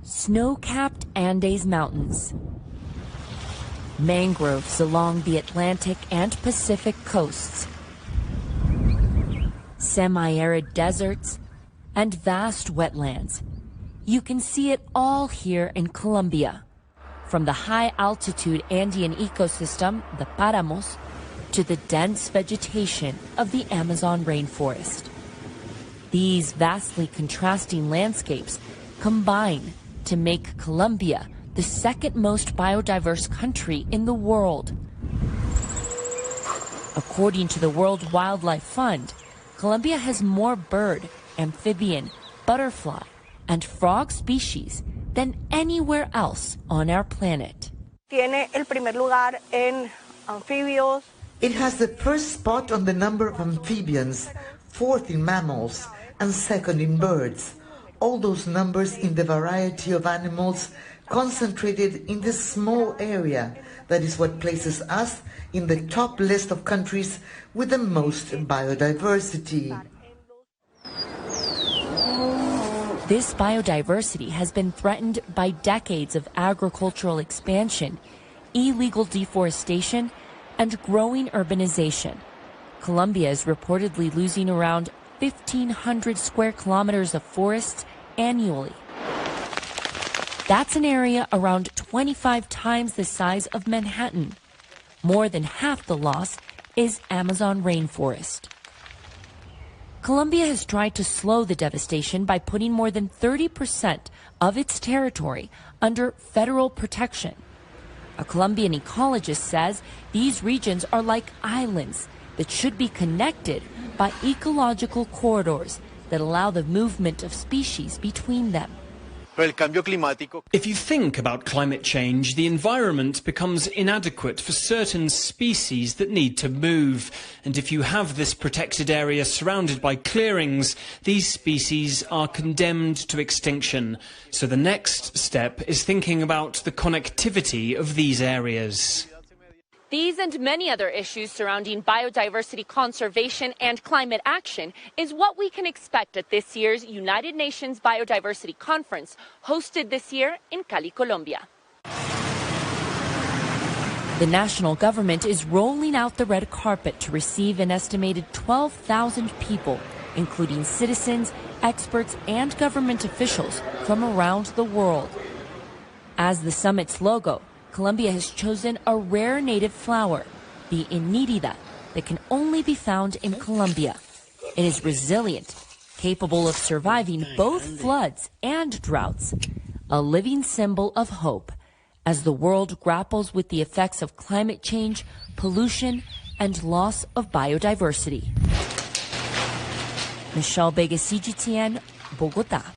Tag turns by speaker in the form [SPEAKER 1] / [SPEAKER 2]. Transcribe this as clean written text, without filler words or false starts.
[SPEAKER 1] Snow-capped Andes Mountains, mangroves along the Atlantic and Pacific coasts, semi-arid deserts, and vast wetlands. You can see it all here in Colombia, from the high-altitude Andean ecosystem, the páramos, to the dense vegetation of the Amazon rainforest. These vastly contrasting landscapes combine to make Colombia the second most biodiverse country in the world. According to the World Wildlife Fund, Colombia has more bird, amphibian, butterfly, and frog species than anywhere else on our planet.
[SPEAKER 2] Tiene el primer lugar en anfibios.
[SPEAKER 3] It has the first spot on the number of amphibians, fourth in mammals, and second in birds. All those numbers in the variety of animals concentrated in this small area. That is what places us in the top list of countries with the most biodiversity.
[SPEAKER 1] This biodiversity has been threatened by decades of agricultural expansion, illegal deforestation, and growing urbanization. Colombia is reportedly losing around 1,500 square kilometers of forests annually. That's an area around 25 times the size of Manhattan. More than half the loss is Amazon rainforest. Colombia has tried to slow the devastation by putting more than 30% of its territory under federal protection. A Colombian ecologist says these regions are like islands that should be connected by ecological corridors that allow the movement of species between them.
[SPEAKER 4] If you think about climate change, the environment becomes inadequate for certain species that need to move. And if you have this protected area surrounded by clearings, these species are condemned to extinction. So the next step is thinking about the connectivity of these areas.
[SPEAKER 5] These and many other issues surrounding biodiversity conservation and climate action is what we can expect at this year's United Nations Biodiversity Conference, hosted this year in Cali, Colombia.
[SPEAKER 1] The national government is rolling out the red carpet to receive an estimated 12,000 people, including citizens, experts, and government officials from around the world. As the summit's logo, Colombia has chosen a rare native flower, the inírida, that can only be found in Colombia. It is resilient, capable of surviving both floods and droughts, a living symbol of hope as the world grapples with the effects of climate change, pollution, and loss of biodiversity. Michelle Begue, CGTN, Bogotá.